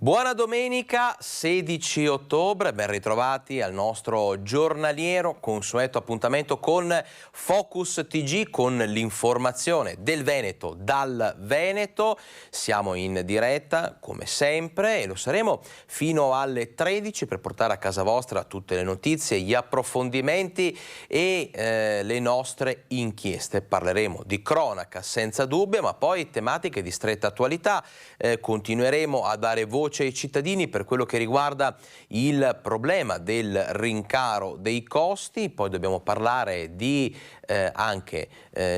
Buona domenica 16 ottobre, ben ritrovati al nostro giornaliero consueto appuntamento con Focus TG, con l'informazione del Veneto dal Veneto. Siamo in diretta come sempre e lo saremo fino alle 13 per portare a casa vostra tutte le notizie, gli approfondimenti e le nostre inchieste. Parleremo di cronaca senza dubbio, ma poi tematiche di stretta attualità. Continueremo a dare voce ai cittadini per quello che riguarda il problema del rincaro dei costi, poi dobbiamo parlare di anche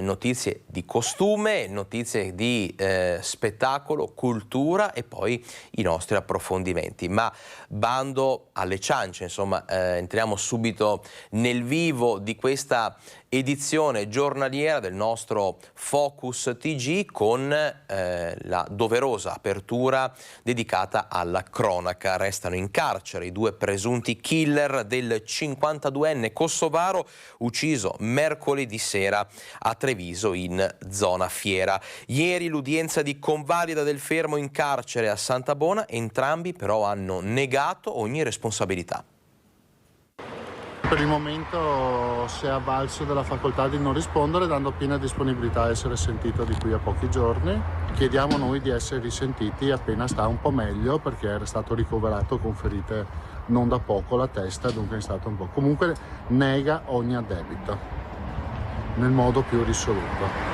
notizie di costume, notizie di spettacolo, cultura e poi i nostri approfondimenti. Ma bando alle ciance, insomma, entriamo subito nel vivo di questa edizione giornaliera del nostro Focus TG con la doverosa apertura dedicata alla cronaca. Restano in carcere i due presunti killer del 52enne kosovaro ucciso mercoledì sera a Treviso in zona Fiera. Ieri l'udienza di convalida del fermo in carcere a Santabona, entrambi però hanno negato ogni responsabilità. Per il momento si è avvalso della facoltà di non rispondere, dando piena disponibilità a essere sentito di qui a pochi giorni. Chiediamo noi di essere risentiti appena sta un po' meglio, perché era stato ricoverato con ferite non da poco alla testa, dunque è stato un po'. Comunque nega ogni addebito nel modo più risoluto.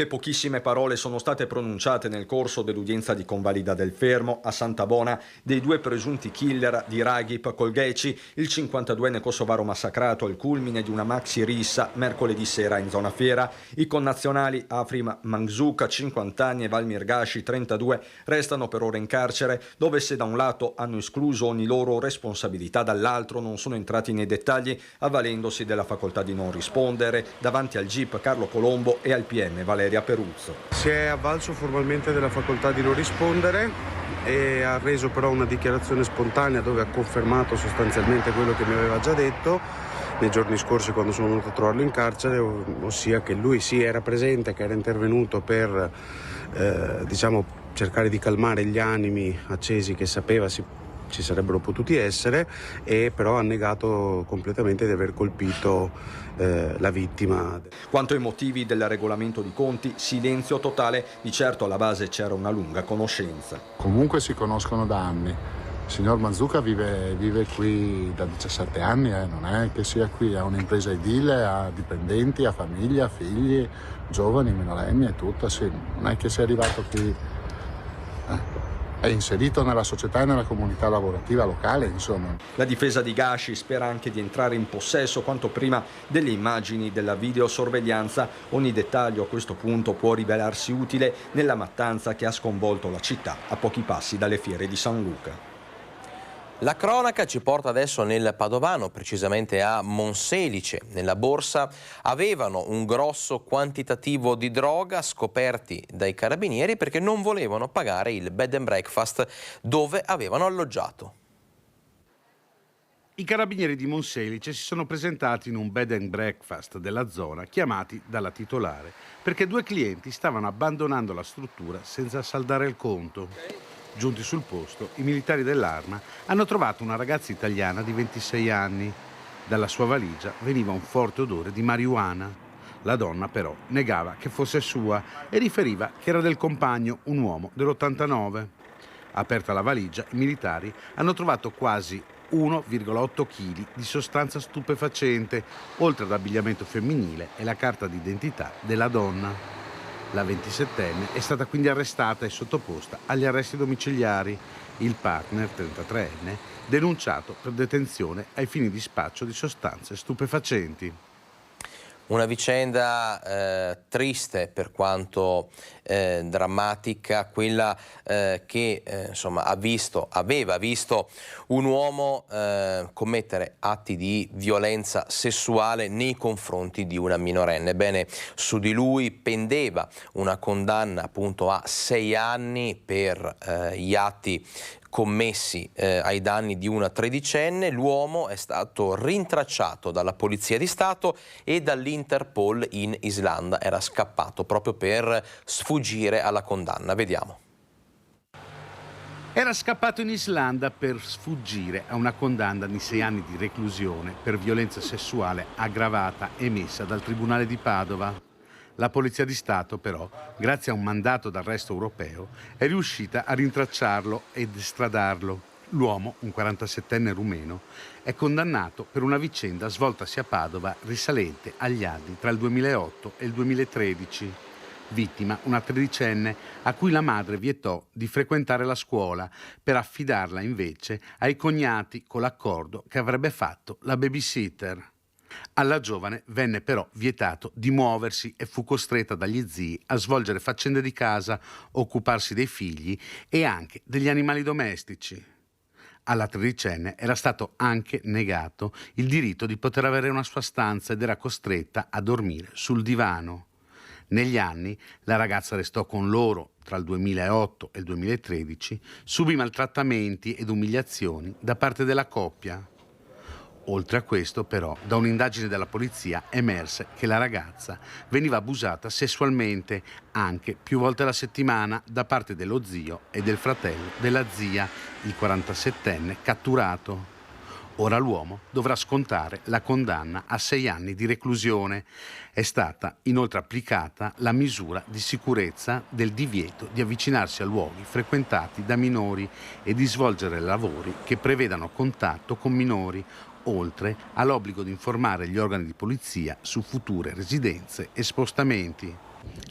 Pochissime parole sono state pronunciate nel corso dell'udienza di convalida del fermo a Santabona dei due presunti killer di Ragip Kolgheci, il 52enne kosovaro massacrato al culmine di una maxi rissa mercoledì sera in zona Fiera. I connazionali Afrim Mangzuka, 50 anni, e Valmir Gashi, 32, restano per ora in carcere, dove se da un lato hanno escluso ogni loro responsabilità, dall'altro non sono entrati nei dettagli, avvalendosi della facoltà di non rispondere davanti al GIP Carlo Colombo e al PM Valeria Peruzzo. Si è avvalso formalmente della facoltà di non rispondere e ha reso però una dichiarazione spontanea dove ha confermato sostanzialmente quello che mi aveva già detto nei giorni scorsi quando sono venuto a trovarlo in carcere, ossia che lui sì era presente, che era intervenuto per cercare di calmare gli animi accesi che sapeva ci sarebbero potuti essere, e però ha negato completamente di aver colpito la vittima. Quanto ai motivi del regolamento di conti, silenzio totale. Di certo alla base c'era una lunga conoscenza. Comunque si conoscono da anni. Il signor Manzuca vive qui da 17 anni, non è che sia qui, ha un'impresa edile, ha dipendenti, ha famiglia, ha figli, giovani, minorenni e tutto, sì. Non è che sia arrivato qui... È inserito nella società e nella comunità lavorativa locale, insomma. La difesa di Gashi spera anche di entrare in possesso quanto prima delle immagini della videosorveglianza. Ogni dettaglio a questo punto può rivelarsi utile nella mattanza che ha sconvolto la città a pochi passi dalle fiere di San Luca. La cronaca ci porta adesso nel Padovano, precisamente a Monselice. Nella borsa avevano un grosso quantitativo di droga scoperti dai carabinieri perché non volevano pagare il bed and breakfast dove avevano alloggiato. I carabinieri di Monselice si sono presentati in un bed and breakfast della zona, chiamati dalla titolare, perché due clienti stavano abbandonando la struttura senza saldare il conto. Giunti sul posto, i militari dell'Arma hanno trovato una ragazza italiana di 26 anni. Dalla sua valigia veniva un forte odore di marijuana. La donna però negava che fosse sua e riferiva che era del compagno, un uomo dell'89. Aperta la valigia, i militari hanno trovato quasi 1,8 kg di sostanza stupefacente, oltre ad abbigliamento femminile e la carta d'identità della donna. La 27enne è stata quindi arrestata e sottoposta agli arresti domiciliari. Il partner, 33enne, denunciato per detenzione ai fini di spaccio di sostanze stupefacenti. Una vicenda triste per quanto drammatica, quella che insomma aveva visto un uomo commettere atti di violenza sessuale nei confronti di una minorenne. Bene, su di lui pendeva una condanna appunto a 6 anni per gli atti commessi ai danni di una tredicenne. L'uomo è stato rintracciato dalla Polizia di Stato e dall'Interpol in Islanda. Era scappato proprio per sfuggire alla condanna. Vediamo. Era scappato in Islanda per sfuggire a una condanna di 6 anni di reclusione per violenza sessuale aggravata emessa dal Tribunale di Padova. La Polizia di Stato, però, grazie a un mandato d'arresto europeo, è riuscita a rintracciarlo ed estradarlo. L'uomo, un 47enne rumeno, è condannato per una vicenda svoltasi a Padova risalente agli anni tra il 2008 e il 2013. Vittima una tredicenne a cui la madre vietò di frequentare la scuola per affidarla invece ai cognati con l'accordo che avrebbe fatto la babysitter. Alla giovane venne però vietato di muoversi e fu costretta dagli zii a svolgere faccende di casa, occuparsi dei figli e anche degli animali domestici. Alla tredicenne era stato anche negato il diritto di poter avere una sua stanza ed era costretta a dormire sul divano. Negli anni la ragazza restò con loro tra il 2008 e il 2013, subì maltrattamenti ed umiliazioni da parte della coppia. Oltre a questo, però, da un'indagine della polizia emerse che la ragazza veniva abusata sessualmente anche più volte alla settimana da parte dello zio e del fratello della zia, il 47enne catturato. Ora l'uomo dovrà scontare la condanna a 6 anni di reclusione. È stata inoltre applicata la misura di sicurezza del divieto di avvicinarsi a luoghi frequentati da minori e di svolgere lavori che prevedano contatto con minori, oltre all'obbligo di informare gli organi di polizia su future residenze e spostamenti.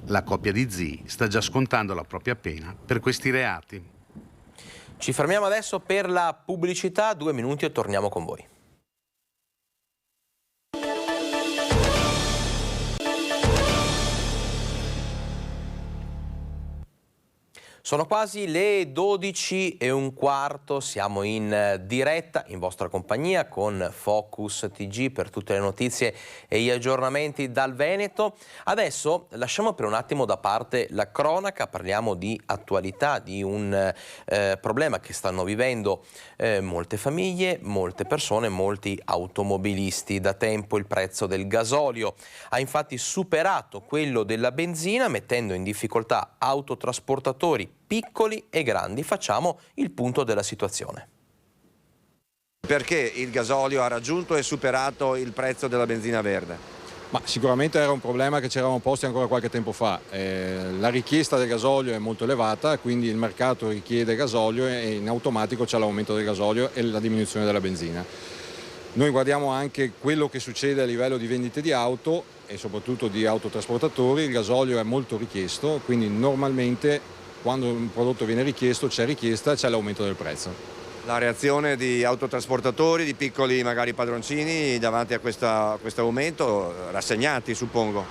La coppia di zii sta già scontando la propria pena per questi reati. Ci fermiamo adesso per la pubblicità, 2 minuti e torniamo con voi. Sono quasi le 12:15, siamo in diretta in vostra compagnia con Focus TG per tutte le notizie e gli aggiornamenti dal Veneto. Adesso lasciamo per un attimo da parte la cronaca, parliamo di attualità, di un problema che stanno vivendo molte famiglie, molte persone, molti automobilisti. Da tempo il prezzo del gasolio ha infatti superato quello della benzina, mettendo in difficoltà autotrasportatori piccoli e grandi. Facciamo il punto della situazione. Perché il gasolio ha raggiunto e superato il prezzo della benzina verde? Ma sicuramente era un problema che ci eravamo posti ancora qualche tempo fa. La richiesta del gasolio è molto elevata, quindi il mercato richiede gasolio e in automatico c'è l'aumento del gasolio e la diminuzione della benzina. Noi guardiamo anche quello che succede a livello di vendite di auto e soprattutto di autotrasportatori. Il gasolio è molto richiesto, quindi normalmente quando un prodotto viene richiesto, c'è richiesta, c'è l'aumento del prezzo. La reazione di autotrasportatori, di piccoli magari padroncini davanti a questo aumento, rassegnati suppongo?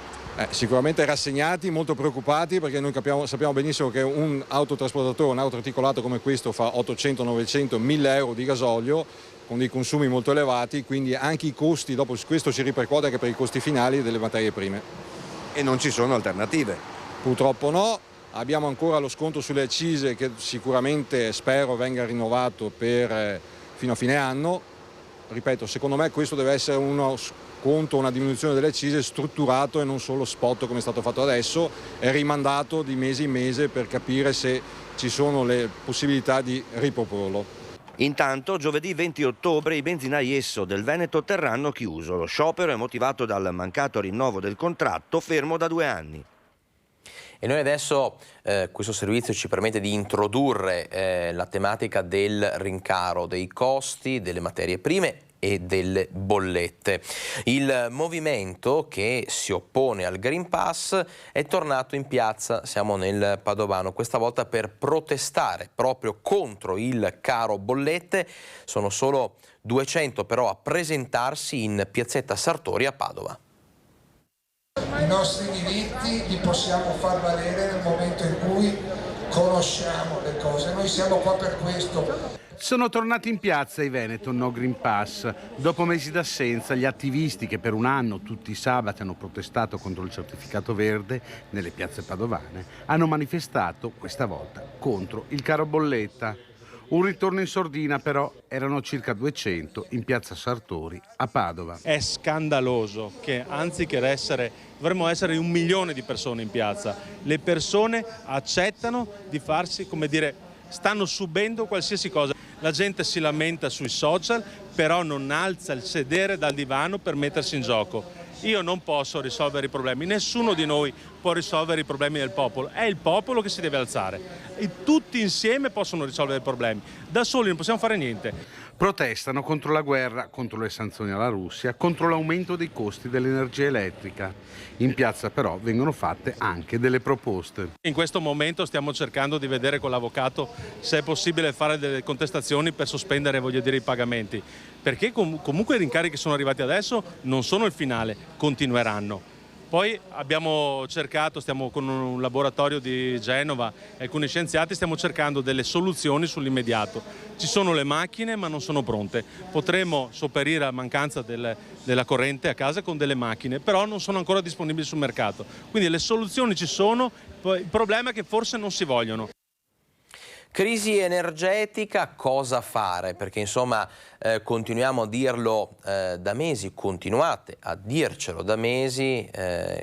Sicuramente rassegnati, molto preoccupati, perché noi sappiamo benissimo che un autotrasportatore, un autoarticolato come questo fa 800, 900, 1000 euro di gasolio con dei consumi molto elevati, quindi anche i costi, dopo questo si ripercuote anche per i costi finali delle materie prime. E non ci sono alternative? Purtroppo no. Abbiamo ancora lo sconto sulle accise che sicuramente spero venga rinnovato fino a fine anno. Ripeto, secondo me questo deve essere uno sconto, una diminuzione delle accise strutturato e non solo spot come è stato fatto adesso, è rimandato di mese in mese per capire se ci sono le possibilità di riproporlo. Intanto, giovedì 20 ottobre i benzinai Esso del Veneto terranno chiuso. Lo sciopero è motivato dal mancato rinnovo del contratto fermo da 2 anni. E noi adesso questo servizio ci permette di introdurre la tematica del rincaro dei costi delle materie prime e delle bollette. Il movimento che si oppone al Green Pass è tornato in piazza, siamo nel Padovano, questa volta per protestare proprio contro il caro bollette. Sono solo 200 però a presentarsi in piazzetta Sartori a Padova. I nostri diritti li possiamo far valere nel momento in cui conosciamo le cose. Noi siamo qua per questo. Sono tornati in piazza i Veneto No Green Pass. Dopo mesi d'assenza, gli attivisti che per un anno tutti i sabati hanno protestato contro il certificato verde nelle piazze padovane hanno manifestato questa volta contro il caro bolletta. Un ritorno in sordina però, erano circa 200 in piazza Sartori a Padova. È scandaloso che anziché dovremmo essere 1 milione di persone in piazza, le persone accettano di farsi, come dire, stanno subendo qualsiasi cosa. La gente si lamenta sui social, però non alza il sedere dal divano per mettersi in gioco. Io non posso risolvere i problemi, nessuno di noi può risolvere i problemi del popolo, è il popolo che si deve alzare e tutti insieme possono risolvere i problemi, da soli non possiamo fare niente. Protestano contro la guerra, contro le sanzioni alla Russia, contro l'aumento dei costi dell'energia elettrica. In piazza però vengono fatte anche delle proposte. In questo momento stiamo cercando di vedere con l'avvocato se è possibile fare delle contestazioni per sospendere, i pagamenti, perché comunque i rincari che sono arrivati adesso non sono il finale, continueranno. Poi abbiamo cercato, stiamo con un laboratorio di Genova e alcuni scienziati, stiamo cercando delle soluzioni sull'immediato. Ci sono le macchine ma non sono pronte. Potremo sopperire alla mancanza della corrente a casa con delle macchine, però non sono ancora disponibili sul mercato. Quindi le soluzioni ci sono, il problema è che forse non si vogliono. Crisi energetica, cosa fare? Perché insomma continuiamo a dirlo da mesi, continuate a dircelo da mesi,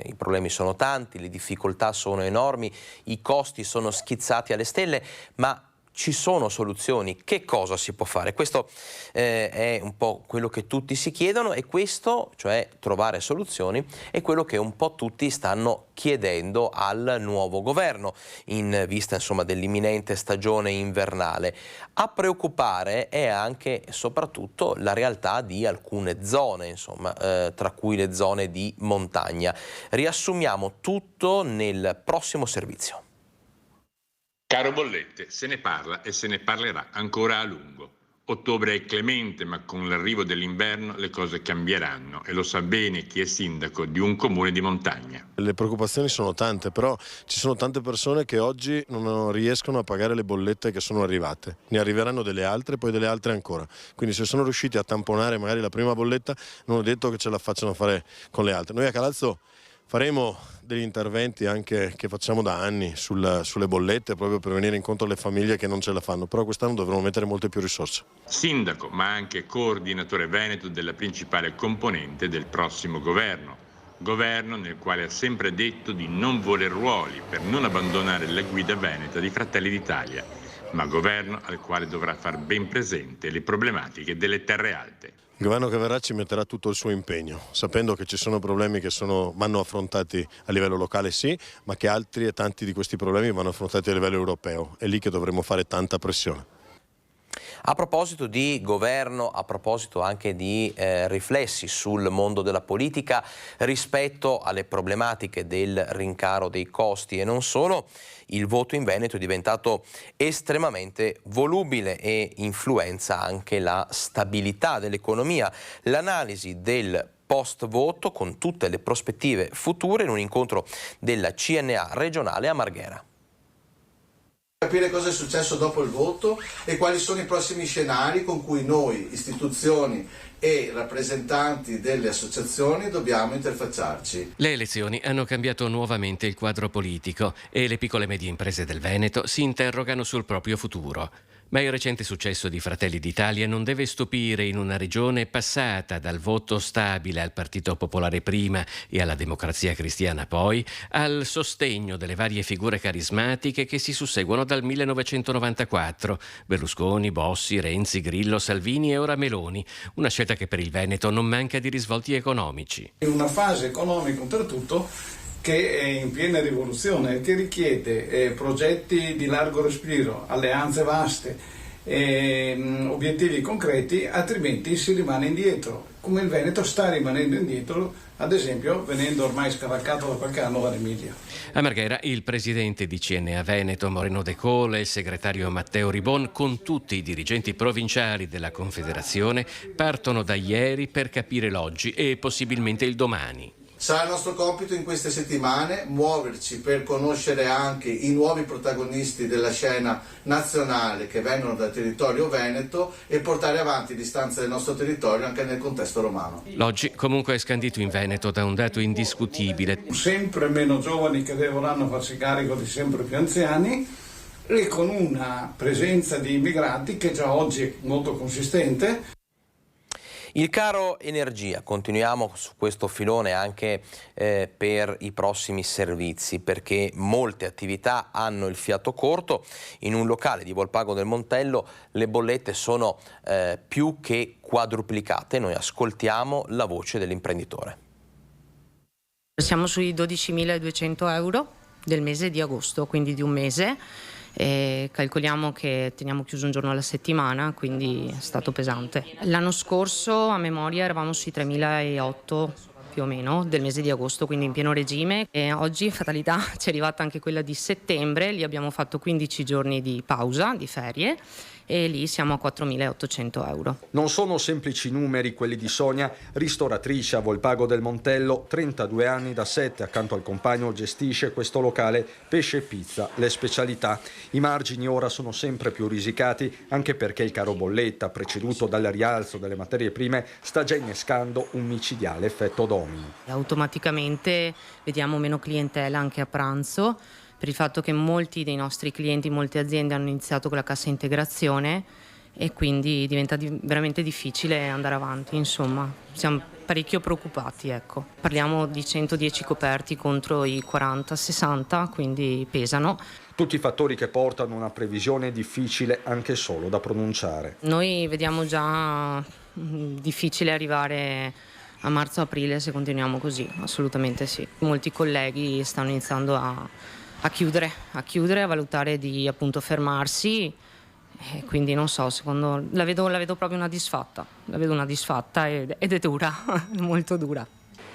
i problemi sono tanti, le difficoltà sono enormi, i costi sono schizzati alle stelle, ma ci sono soluzioni. Che cosa si può fare? Questo è un po' quello che tutti si chiedono e questo, cioè trovare soluzioni, è quello che un po' tutti stanno chiedendo al nuovo governo in vista insomma dell'imminente stagione invernale. A preoccupare è anche e soprattutto la realtà di alcune zone, insomma, tra cui le zone di montagna. Riassumiamo tutto nel prossimo servizio. Caro bollette, se ne parla e se ne parlerà ancora a lungo. Ottobre è clemente, ma con l'arrivo dell'inverno le cose cambieranno e lo sa bene chi è sindaco di un comune di montagna. Le preoccupazioni sono tante, però ci sono tante persone che oggi non riescono a pagare le bollette che sono arrivate. Ne arriveranno delle altre, poi delle altre ancora. Quindi se sono riusciti a tamponare magari la prima bolletta, non è detto che ce la facciano fare con le altre. Noi a Calalzo faremo degli interventi anche che facciamo da anni sulle bollette proprio per venire incontro alle famiglie che non ce la fanno, però quest'anno dovremo mettere molte più risorse. Sindaco, ma anche coordinatore veneto della principale componente del prossimo governo. Governo nel quale ha sempre detto di non voler ruoli per non abbandonare la guida veneta di Fratelli d'Italia, ma governo al quale dovrà far ben presente le problematiche delle terre alte. Il governo che verrà ci metterà tutto il suo impegno, sapendo che ci sono problemi che vanno affrontati a livello locale sì, ma che altri e tanti di questi problemi vanno affrontati a livello europeo. È lì che dovremo fare tanta pressione. A proposito di governo, a proposito anche di riflessi sul mondo della politica rispetto alle problematiche del rincaro dei costi e non solo, il voto in Veneto è diventato estremamente volubile e influenza anche la stabilità dell'economia. L'analisi del post-voto con tutte le prospettive future in un incontro della CNA regionale a Marghera. Capire cosa è successo dopo il voto e quali sono i prossimi scenari con cui noi, istituzioni e rappresentanti delle associazioni dobbiamo interfacciarci. Le elezioni hanno cambiato nuovamente il quadro politico e le piccole e medie imprese del Veneto si interrogano sul proprio futuro. Ma il recente successo di Fratelli d'Italia non deve stupire in una regione passata dal voto stabile al Partito Popolare prima e alla Democrazia Cristiana poi, al sostegno delle varie figure carismatiche che si susseguono dal 1994, Berlusconi, Bossi, Renzi, Grillo, Salvini e ora Meloni, una scelta che per il Veneto non manca di risvolti economici. In una fase economica oltretutto che è in piena rivoluzione, che richiede progetti di largo respiro, alleanze vaste, obiettivi concreti, altrimenti si rimane indietro, come il Veneto sta rimanendo indietro, ad esempio venendo ormai scavalcato da qualche anno dall'Emilia. A Marghera il presidente di CNA Veneto Moreno De Cola e il segretario Matteo Ribon con tutti i dirigenti provinciali della Confederazione partono da ieri per capire l'oggi e possibilmente il domani. Sarà il nostro compito in queste settimane muoverci per conoscere anche i nuovi protagonisti della scena nazionale che vengono dal territorio veneto e portare avanti l'istanza del nostro territorio anche nel contesto romano. L'oggi comunque è scandito in Veneto da un dato indiscutibile. Sempre meno giovani che dovranno farsi carico di sempre più anziani e con una presenza di immigrati che già oggi è molto consistente. Il caro energia, continuiamo su questo filone anche per i prossimi servizi, perché molte attività hanno il fiato corto. In un locale di Volpago del Montello le bollette sono più che quadruplicate. Noi ascoltiamo la voce dell'imprenditore. Siamo sui 12.200 euro del mese di agosto, quindi di un mese. E calcoliamo che teniamo chiuso un giorno alla settimana, quindi è stato pesante. L'anno scorso a memoria eravamo sui 3.008 più o meno del mese di agosto, quindi in pieno regime, e oggi fatalità ci è arrivata anche quella di settembre. Lì abbiamo fatto 15 giorni di pausa, di ferie, e lì siamo a 4.800 euro. Non sono semplici numeri quelli di Sonia, ristoratrice a Volpago del Montello, 32 anni, da 7 accanto al compagno gestisce questo locale pesce e pizza, le specialità. I margini ora sono sempre più risicati, anche perché il caro bolletta, preceduto dal rialzo delle materie prime, sta già innescando un micidiale effetto domino. Automaticamente vediamo meno clientela anche a pranzo, per il fatto che molti dei nostri clienti, molte aziende hanno iniziato con la cassa integrazione e quindi diventa veramente difficile andare avanti, insomma. Siamo parecchio preoccupati, ecco. Parliamo di 110 coperti contro i 40-60, quindi pesano. Tutti fattori che portano una previsione difficile anche solo da pronunciare. Noi vediamo già difficile arrivare a marzo-aprile se continuiamo così, assolutamente sì. Molti colleghi stanno iniziando a chiudere, a valutare di appunto fermarsi, e quindi non so, secondo la vedo proprio una disfatta, ed è dura, molto dura.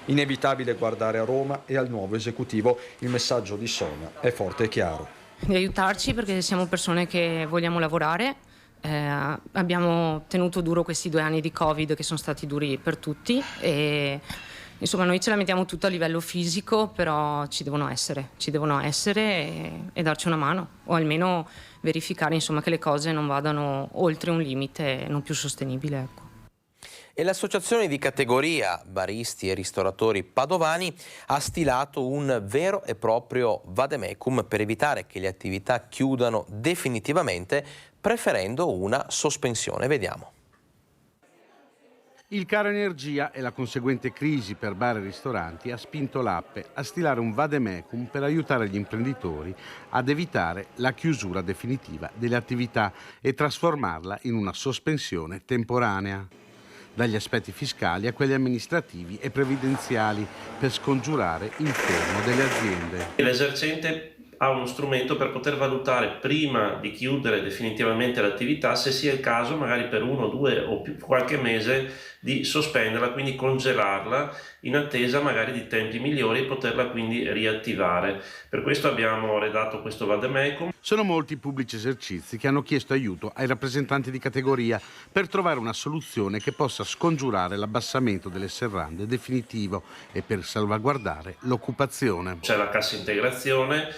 Inevitabile guardare a Roma e al nuovo esecutivo. Il messaggio di Sonia è forte e chiaro. Di aiutarci, perché siamo persone che vogliamo lavorare. Abbiamo tenuto duro questi 2 anni di Covid, che sono stati duri per tutti, e insomma noi ce la mettiamo tutto a livello fisico, però ci devono essere e darci una mano, o almeno verificare, insomma, che le cose non vadano oltre un limite non più sostenibile, ecco. E l'associazione di categoria baristi e ristoratori padovani ha stilato un vero e proprio vademecum per evitare che le attività chiudano definitivamente, preferendo una sospensione. Vediamo. Il caro energia e la conseguente crisi per bar e ristoranti ha spinto l'Appe a stilare un vademecum per aiutare gli imprenditori ad evitare la chiusura definitiva delle attività e trasformarla in una sospensione temporanea, dagli aspetti fiscali a quelli amministrativi e previdenziali, per scongiurare il fermo delle aziende. L'esercente ha uno strumento per poter valutare prima di chiudere definitivamente l'attività se sia il caso, magari per 1, 2 o più, qualche mese, di sospenderla, quindi congelarla, in attesa magari di tempi migliori e poterla quindi riattivare. Per questo abbiamo redatto questo vademecum. Sono molti pubblici esercizi che hanno chiesto aiuto ai rappresentanti di categoria per trovare una soluzione che possa scongiurare l'abbassamento delle serrande definitivo e per salvaguardare l'occupazione. C'è la cassa integrazione,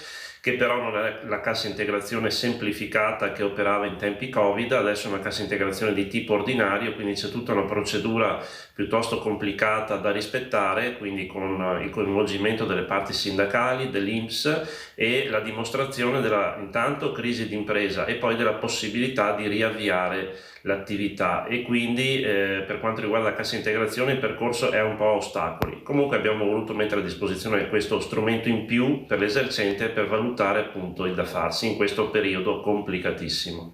che però non è la cassa integrazione semplificata che operava in tempi Covid, adesso è una cassa integrazione di tipo ordinario, quindi c'è tutta una procedura piuttosto complicata da rispettare, quindi con il coinvolgimento delle parti sindacali, dell'INPS e la dimostrazione della intanto crisi d'impresa e poi della possibilità di riavviare l'attività, e quindi per quanto riguarda la cassa integrazione il percorso è un po' a ostacoli. Comunque abbiamo voluto mettere a disposizione questo strumento in più per l'esercente per valutare appunto il da farsi in questo periodo complicatissimo.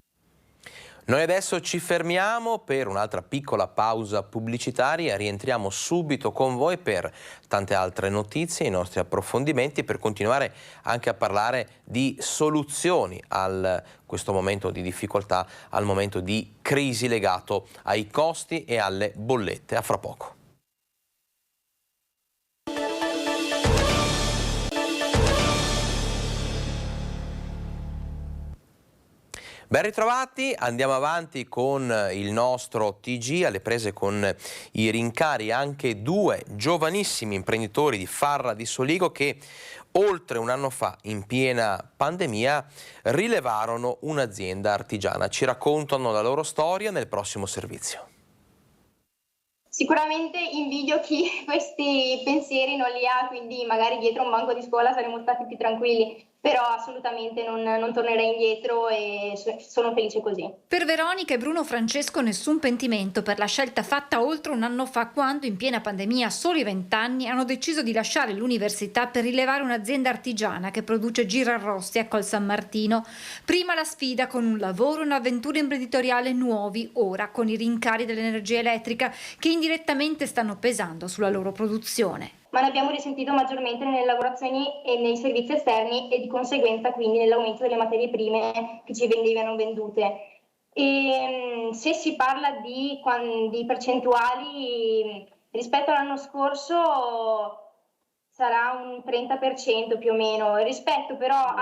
Noi adesso ci fermiamo per un'altra piccola pausa pubblicitaria, rientriamo subito con voi per tante altre notizie, i nostri approfondimenti, per continuare anche a parlare di soluzioni a questo momento di difficoltà, al momento di crisi legato ai costi e alle bollette. A fra poco. Ben ritrovati, andiamo avanti con il nostro TG, alle prese con i rincari anche 2 giovanissimi imprenditori di Farra di Soligo che oltre un anno fa, in piena pandemia, rilevarono un'azienda artigiana. Ci raccontano la loro storia nel prossimo servizio. Sicuramente invidio chi questi pensieri non li ha, quindi magari dietro un banco di scuola saremmo stati più tranquilli. però assolutamente non tornerei indietro e sono felice così. Per Veronica e Bruno Francesco nessun pentimento per la scelta fatta oltre un anno fa, quando in piena pandemia, a soli 20 anni, hanno deciso di lasciare l'università per rilevare un'azienda artigiana che produce girarrosti a Col San Martino. Prima la sfida con un lavoro e un'avventura imprenditoriale nuovi, ora con i rincari dell'energia elettrica che indirettamente stanno pesando sulla loro produzione. Ma ne abbiamo risentito maggiormente nelle lavorazioni e nei servizi esterni e di conseguenza quindi nell'aumento delle materie prime che ci venivano vendute. E se si parla di percentuali rispetto all'anno scorso sarà un 30% più o meno, rispetto però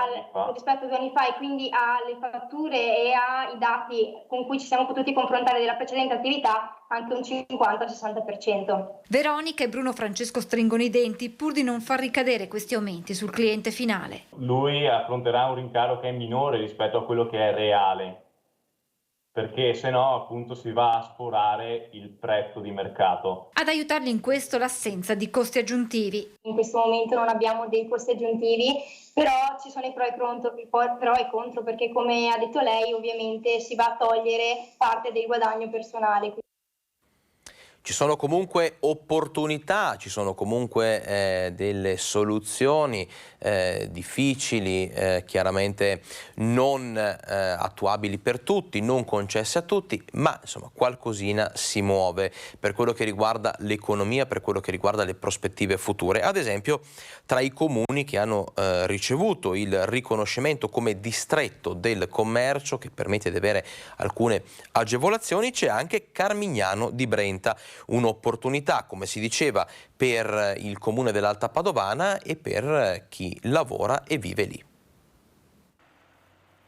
rispetto a 2 anni fa e quindi alle fatture e ai dati con cui ci siamo potuti confrontare della precedente attività, anche un 50-60%. Veronica e Bruno Francesco stringono i denti pur di non far ricadere questi aumenti sul cliente finale. Lui affronterà un rincaro che è minore rispetto a quello che è reale, perché se no appunto si va a sforare il prezzo di mercato. Ad aiutargli in questo l'assenza di costi aggiuntivi. In questo momento non abbiamo dei costi aggiuntivi, però ci sono i pro e contro, perché come ha detto lei ovviamente si va a togliere parte del guadagno personale. Ci sono comunque opportunità, ci sono comunque delle soluzioni difficili, chiaramente non attuabili per tutti, non concesse a tutti, ma insomma qualcosina si muove per quello che riguarda l'economia, per quello che riguarda le prospettive future. Ad esempio, tra i comuni che hanno ricevuto il riconoscimento come distretto del commercio, che permette di avere alcune agevolazioni, c'è anche Carmignano di Brenta. Un'opportunità, come si diceva, per il comune dell'Alta Padovana e per chi lavora e vive lì.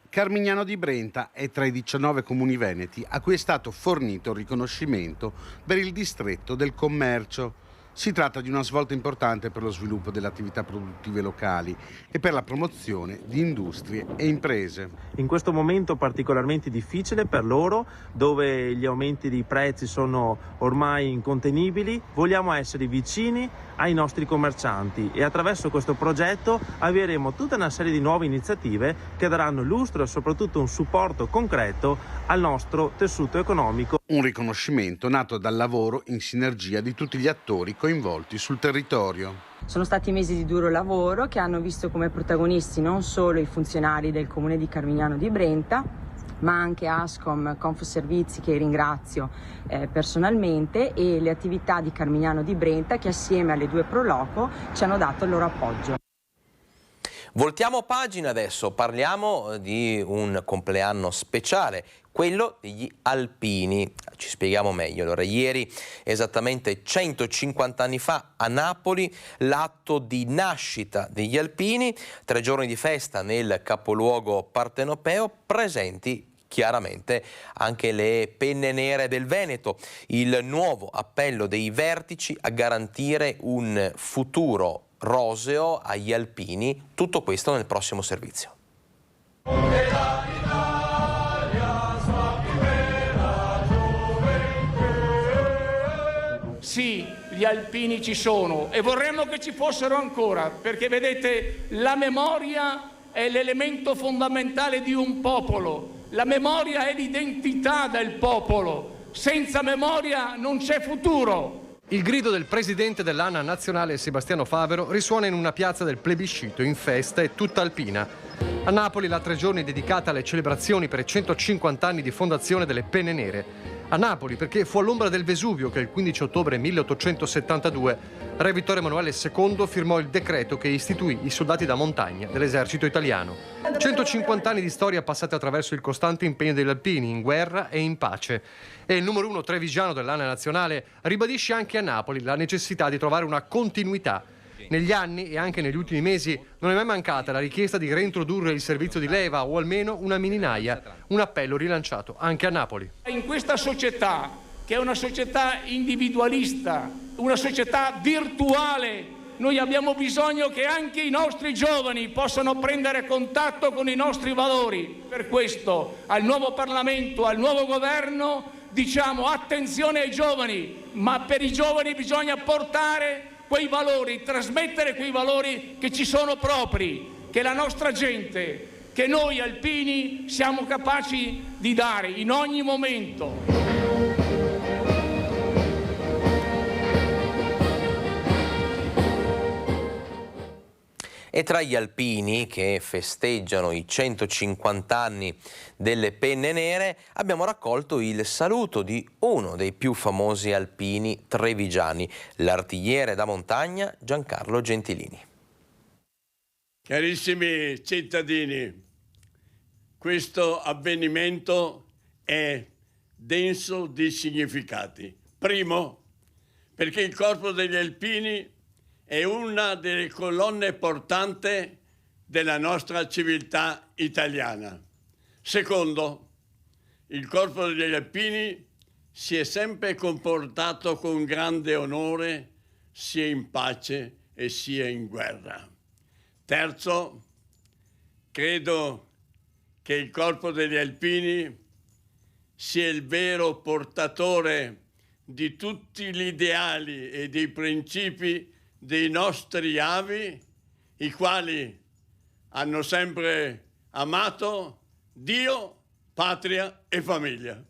Carmignano di Brenta è tra i 19 comuni veneti a cui è stato fornito il riconoscimento per il distretto del commercio. Si tratta di una svolta importante per lo sviluppo delle attività produttive locali e per la promozione di industrie e imprese. In questo momento particolarmente difficile per loro, dove gli aumenti di prezzi sono ormai incontenibili, vogliamo essere vicini ai nostri commercianti e attraverso questo progetto avveremo tutta una serie di nuove iniziative che daranno lustro e soprattutto un supporto concreto al nostro tessuto economico. Un riconoscimento nato dal lavoro in sinergia di tutti gli attori coinvolti sul territorio. Sono stati mesi di duro lavoro che hanno visto come protagonisti non solo i funzionari del comune di Carmignano di Brenta, ma anche Ascom, Confoservizi, che ringrazio personalmente, e le attività di Carmignano di Brenta che assieme alle 2 Pro Loco ci hanno dato il loro appoggio. Voltiamo pagina adesso, parliamo di un compleanno speciale, quello degli alpini. Ci spieghiamo meglio. Allora, ieri, esattamente 150 anni fa, a Napoli, l'atto di nascita degli alpini, 3 giorni di festa nel capoluogo partenopeo, presenti chiaramente anche le penne nere del Veneto, il nuovo appello dei vertici a garantire un futuro roseo agli alpini. Tutto questo nel prossimo servizio. Sì, gli alpini ci sono e vorremmo che ci fossero ancora, perché vedete, la memoria è l'elemento fondamentale di un popolo. La memoria è l'identità del popolo. Senza memoria non c'è futuro. Il grido del presidente dell'ANA nazionale Sebastiano Favero risuona in una piazza del plebiscito in festa e tutta alpina. A Napoli la 3 giorni dedicata alle celebrazioni per i 150 anni di fondazione delle Penne Nere. A Napoli perché fu all'ombra del Vesuvio che il 15 ottobre 1872 Re Vittorio Emanuele II firmò il decreto che istituì i soldati da montagna dell'esercito italiano. 150 anni di storia passati attraverso il costante impegno degli alpini in guerra e in pace. E il numero 1 trevigiano dell'ANA nazionale ribadisce anche a Napoli la necessità di trovare una continuità. Negli anni e anche negli ultimi mesi non è mai mancata la richiesta di reintrodurre il servizio di leva o almeno una mininaia, un appello rilanciato anche a Napoli. In questa società, che è una società individualista, una società virtuale, noi abbiamo bisogno che anche i nostri giovani possano prendere contatto con i nostri valori. Per questo al nuovo Parlamento, al nuovo governo diciamo attenzione ai giovani, ma per i giovani bisogna portare quei valori, trasmettere quei valori che ci sono propri, che la nostra gente, che noi alpini siamo capaci di dare in ogni momento. E tra gli alpini che festeggiano i 150 anni delle penne nere abbiamo raccolto il saluto di uno dei più famosi alpini trevigiani, l'artigliere da montagna Giancarlo Gentilini. Carissimi cittadini, questo avvenimento è denso di significati. Primo, perché il Corpo degli Alpini è una delle colonne portanti della nostra civiltà italiana. Secondo, il Corpo degli Alpini si è sempre comportato con grande onore sia in pace e sia in guerra. Terzo, credo che il Corpo degli Alpini sia il vero portatore di tutti gli ideali e dei principi dei nostri avi, i quali hanno sempre amato Dio, patria e famiglia.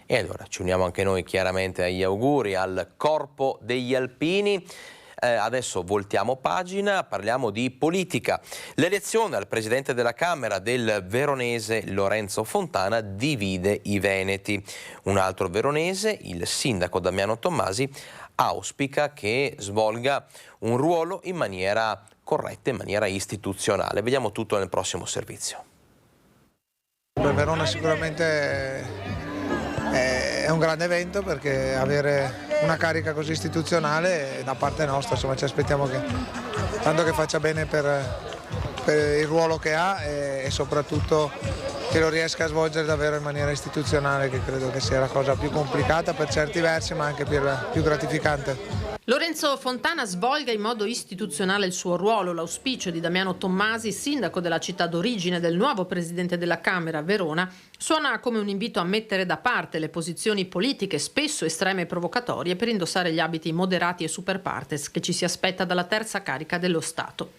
E allora ci uniamo anche noi chiaramente agli auguri al Corpo degli Alpini. Adesso voltiamo pagina, parliamo di politica. L'elezione al Presidente della Camera del veronese Lorenzo Fontana divide i veneti. Un altro veronese, il sindaco Damiano Tommasi, auspica che svolga un ruolo in maniera corretta, in maniera istituzionale. Vediamo tutto nel prossimo servizio. Per Verona sicuramente è un grande evento, perché avere una carica così istituzionale da parte nostra, insomma, ci aspettiamo che tanto che faccia bene per il ruolo che ha e soprattutto che lo riesca a svolgere davvero in maniera istituzionale, che credo che sia la cosa più complicata per certi versi, ma anche più gratificante. Lorenzo Fontana svolga in modo istituzionale il suo ruolo. L'auspicio di Damiano Tommasi, sindaco della città d'origine del nuovo presidente della Camera, Verona, suona come un invito a mettere da parte le posizioni politiche spesso estreme e provocatorie per indossare gli abiti moderati e super partes che ci si aspetta dalla terza carica dello Stato.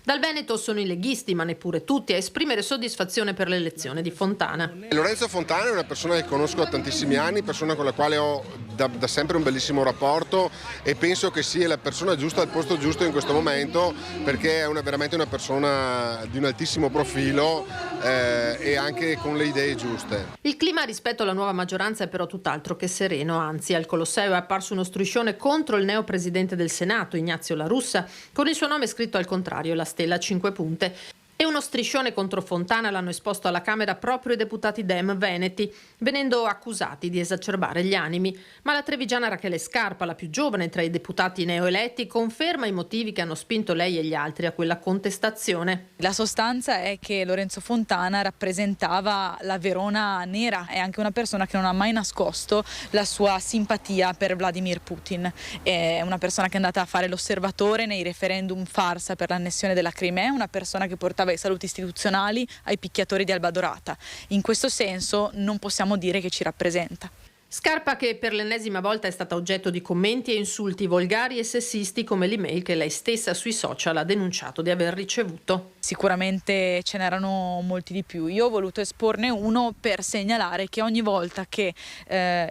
Dal Veneto sono i leghisti, ma neppure tutti, a esprimere soddisfazione per l'elezione di Fontana. Lorenzo Fontana è una persona che conosco da tantissimi anni, persona con la quale ho da sempre un bellissimo rapporto, e penso che sia la persona giusta al posto giusto in questo momento, perché è veramente una persona di un altissimo profilo e anche con le idee giuste. Il clima rispetto alla nuova maggioranza è però tutt'altro che sereno, anzi al Colosseo è apparso uno striscione contro il neo presidente del Senato, Ignazio La Russa, con il suo nome scritto al contrario, la stella a 5 punte. E uno striscione contro Fontana l'hanno esposto alla Camera proprio i deputati Dem veneti, venendo accusati di esacerbare gli animi. Ma la trevigiana Rachele Scarpa, la più giovane tra i deputati neoeletti, conferma i motivi che hanno spinto lei e gli altri a quella contestazione. La sostanza è che Lorenzo Fontana rappresentava la Verona nera, è anche una persona che non ha mai nascosto la sua simpatia per Vladimir Putin. È una persona che è andata a fare l'osservatore nei referendum farsa per l'annessione della Crimea, una persona che portava i saluti istituzionali ai picchiatori di Alba Dorata. In questo senso non possiamo dire che ci rappresenta. Scarpa, che per l'ennesima volta è stata oggetto di commenti e insulti volgari e sessisti, come l'email che lei stessa sui social ha denunciato di aver ricevuto. Sicuramente ce n'erano molti di più. Io ho voluto esporne uno per segnalare che ogni volta che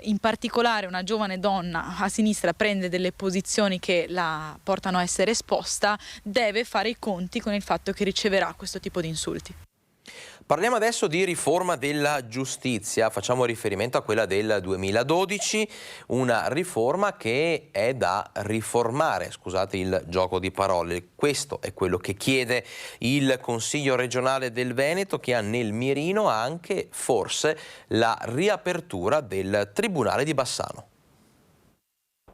in particolare una giovane donna a sinistra prende delle posizioni che la portano a essere esposta, deve fare i conti con il fatto che riceverà questo tipo di insulti. Parliamo adesso di riforma della giustizia, facciamo riferimento a quella del 2012, una riforma che è da riformare, scusate il gioco di parole. Questo è quello che chiede il Consiglio regionale del Veneto, che ha nel mirino anche forse la riapertura del Tribunale di Bassano.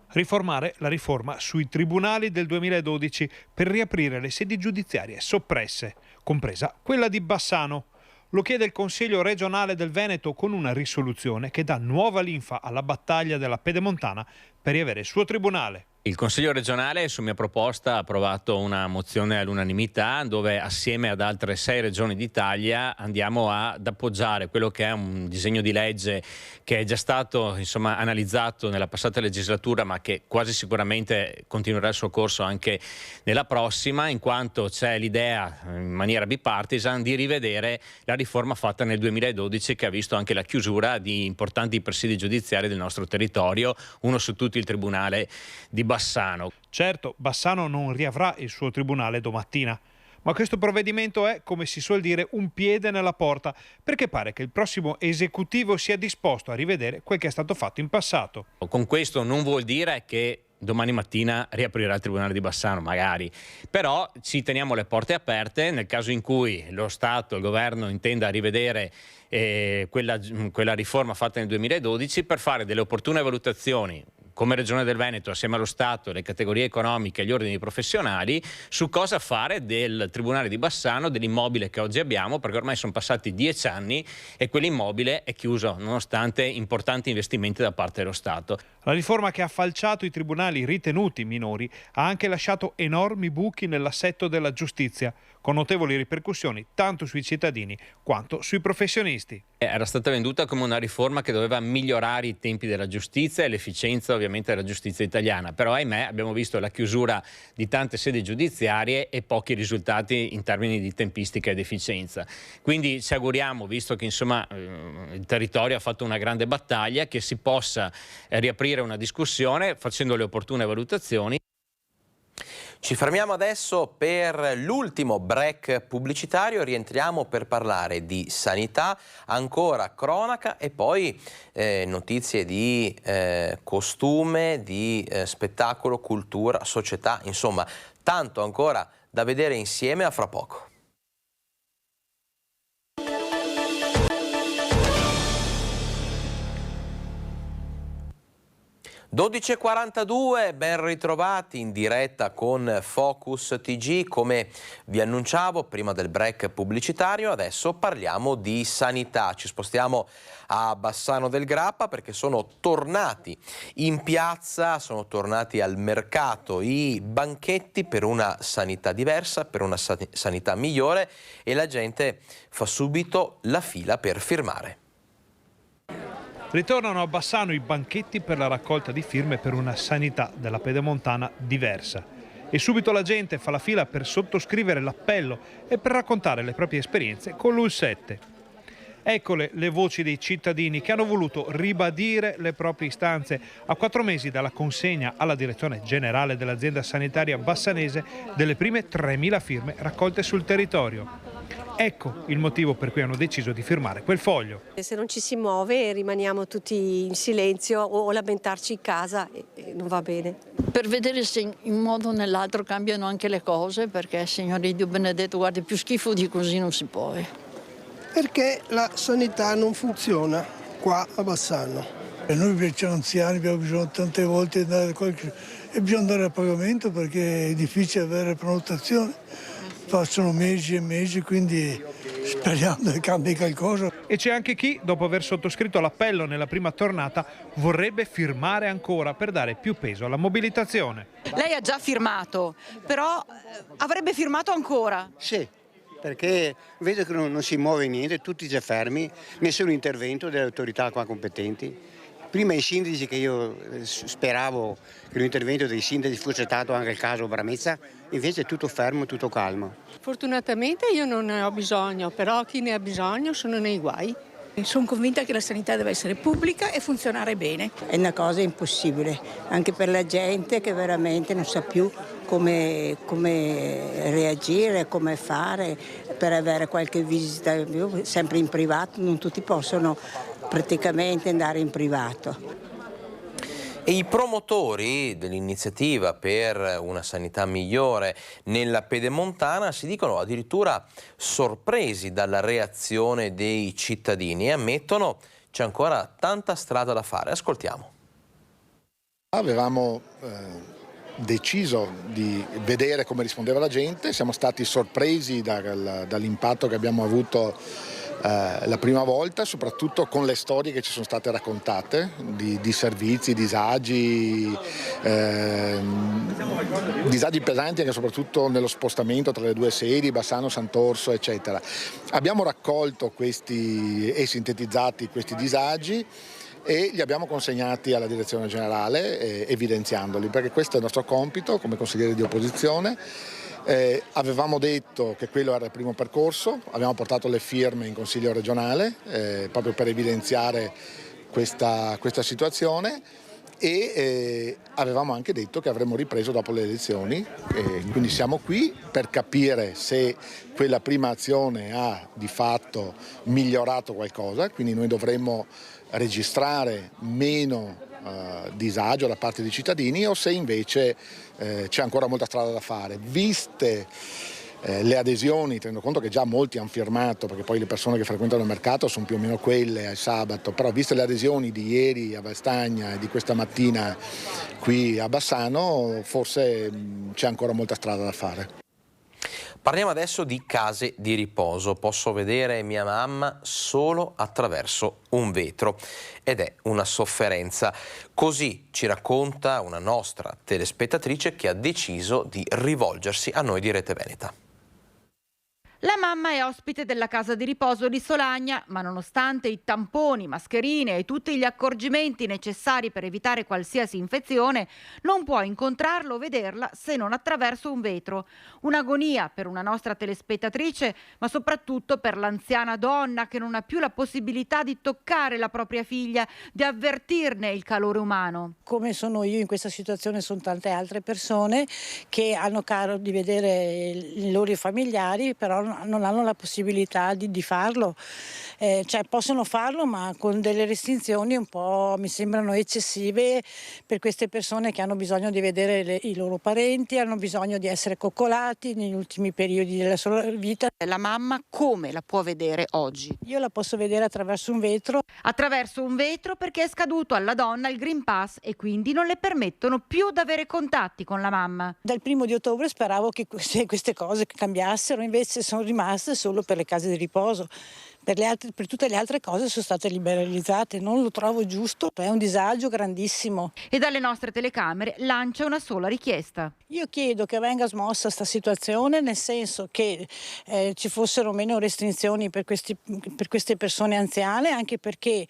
Riformare la riforma sui tribunali del 2012 per riaprire le sedi giudiziarie soppresse, compresa quella di Bassano. Lo chiede il Consiglio regionale del Veneto con una risoluzione che dà nuova linfa alla battaglia della Pedemontana per riavere il suo tribunale. Il Consiglio regionale, su mia proposta, ha approvato una mozione all'unanimità dove assieme ad altre 6 regioni d'Italia andiamo ad appoggiare quello che è un disegno di legge che è già stato analizzato nella passata legislatura, ma che quasi sicuramente continuerà il suo corso anche nella prossima, in quanto c'è l'idea in maniera bipartisan di rivedere la riforma fatta nel 2012 che ha visto anche la chiusura di importanti presidi giudiziari del nostro territorio, uno su tutti il Tribunale di Bassano. Certo, Bassano non riavrà il suo tribunale domattina, ma questo provvedimento è, come si suol dire, un piede nella porta, perché pare che il prossimo esecutivo sia disposto a rivedere quel che è stato fatto in passato. Con questo non vuol dire che domani mattina riaprirà il Tribunale di Bassano, magari, però ci teniamo le porte aperte nel caso in cui lo Stato, il governo intenda rivedere quella riforma fatta nel 2012 per fare delle opportune valutazioni come Regione del Veneto, assieme allo Stato, le categorie economiche e gli ordini professionali, su cosa fare del Tribunale di Bassano, dell'immobile che oggi abbiamo, perché ormai sono passati 10 anni e quell'immobile è chiuso, nonostante importanti investimenti da parte dello Stato. La riforma che ha falciato i tribunali ritenuti minori ha anche lasciato enormi buchi nell'assetto della giustizia, con notevoli ripercussioni tanto sui cittadini quanto sui professionisti. Era stata venduta come una riforma che doveva migliorare i tempi della giustizia e l'efficienza ovviamente della giustizia italiana, però ahimè abbiamo visto la chiusura di tante sedi giudiziarie e pochi risultati in termini di tempistica ed efficienza. Quindi ci auguriamo, visto che il territorio ha fatto una grande battaglia, che si possa riaprire una discussione facendo le opportune valutazioni. Ci fermiamo adesso per l'ultimo break pubblicitario, rientriamo per parlare di sanità, ancora cronaca e poi notizie di costume, di spettacolo, cultura, società, insomma tanto ancora da vedere insieme. A fra poco. (12:42), ben ritrovati in diretta con Focus TG. Come vi annunciavo prima del break pubblicitario, adesso parliamo di sanità. Ci spostiamo a Bassano del Grappa perché sono tornati in piazza, sono tornati al mercato i banchetti per una sanità diversa, per una sanità migliore, e la gente fa subito la fila per firmare. Ritornano a Bassano i banchetti per la raccolta di firme per una sanità della Pedemontana diversa. E subito la gente fa la fila per sottoscrivere l'appello e per raccontare le proprie esperienze con l'UL7. Eccole le voci dei cittadini che hanno voluto ribadire le proprie istanze a 4 mesi dalla consegna alla direzione generale dell'azienda sanitaria bassanese delle prime 3.000 firme raccolte sul territorio. Ecco il motivo per cui hanno deciso di firmare quel foglio. Se non ci si muove rimaniamo tutti in silenzio o lamentarci in casa e non va bene. Per vedere se in un modo o nell'altro cambiano anche le cose, perché Signore Dio benedetto, guardi, più schifo di così non si può. Perché la sanità non funziona qua a Bassano. E noi siamo anziani, abbiamo bisogno tante volte di andare e bisogna andare a pagamento perché è difficile avere prenotazione. Passano mesi e mesi, quindi speriamo che cambi qualcosa. E c'è anche chi, dopo aver sottoscritto l'appello nella prima tornata, vorrebbe firmare ancora per dare più peso alla mobilitazione. Lei ha già firmato, però avrebbe firmato ancora? Sì, perché vedo che non si muove niente, tutti già fermi, nessun intervento delle autorità qua competenti. Prima i sindaci, che io speravo che l'intervento dei sindaci fosse stato anche il caso Bramezza, invece è tutto fermo, tutto calmo. Fortunatamente io non ne ho bisogno, però chi ne ha bisogno sono nei guai. Sono convinta che la sanità deve essere pubblica e funzionare bene. È una cosa impossibile, anche per la gente che veramente non sa più come reagire, come fare per avere qualche visita, sempre in privato, non tutti possono praticamente andare in privato. E i promotori dell'iniziativa per una sanità migliore nella Pedemontana si dicono addirittura sorpresi dalla reazione dei cittadini e ammettono c'è ancora tanta strada da fare. Ascoltiamo. Avevamo deciso di vedere come rispondeva la gente, siamo stati sorpresi dall'impatto che abbiamo avuto la prima volta, soprattutto con le storie che ci sono state raccontate di servizi, disagi pesanti anche soprattutto nello spostamento tra le due sedi, Bassano, Sant'Orso, eccetera. Abbiamo raccolto e sintetizzati questi disagi e li abbiamo consegnati alla direzione generale evidenziandoli, perché questo è il nostro compito come consiglieri di opposizione. Avevamo detto che quello era il primo percorso, abbiamo portato le firme in Consiglio regionale proprio per evidenziare questa situazione e avevamo anche detto che avremmo ripreso dopo le elezioni, quindi siamo qui per capire se quella prima azione ha di fatto migliorato qualcosa, quindi noi dovremmo registrare meno disagio da parte dei cittadini o se invece c'è ancora molta strada da fare. Viste le adesioni, tenendo conto che già molti hanno firmato, perché poi le persone che frequentano il mercato sono più o meno quelle al sabato, però viste le adesioni di ieri a Vastagna e di questa mattina qui a Bassano, forse c'è ancora molta strada da fare. Parliamo adesso di case di riposo. Posso vedere mia mamma solo attraverso un vetro ed è una sofferenza. Così ci racconta una nostra telespettatrice che ha deciso di rivolgersi a noi di Rete Veneta. La mamma è ospite della casa di riposo di Solagna, ma nonostante i tamponi, mascherine e tutti gli accorgimenti necessari per evitare qualsiasi infezione, non può incontrarlo o vederla se non attraverso un vetro. Un'agonia per una nostra telespettatrice, ma soprattutto per l'anziana donna che non ha più la possibilità di toccare la propria figlia, di avvertirne il calore umano. Come sono io in questa situazione sono tante altre persone che hanno caro di vedere i loro familiari, però non hanno la possibilità di farlo, cioè possono farlo ma con delle restrizioni un po' mi sembrano eccessive per queste persone che hanno bisogno di vedere i loro parenti, hanno bisogno di essere coccolati negli ultimi periodi della sua vita. La mamma come la può vedere oggi? Io la posso vedere attraverso un vetro. Attraverso un vetro perché è scaduto alla donna il Green Pass e quindi non le permettono più di avere contatti con la mamma. Dal 1° ottobre speravo che queste cose cambiassero, invece sono rimaste solo per le case di riposo. Per tutte le altre cose sono state liberalizzate, non lo trovo giusto, è un disagio grandissimo. E dalle nostre telecamere lancia una sola richiesta. Io chiedo che venga smossa questa situazione, nel senso che ci fossero meno restrizioni per queste persone anziane, anche perché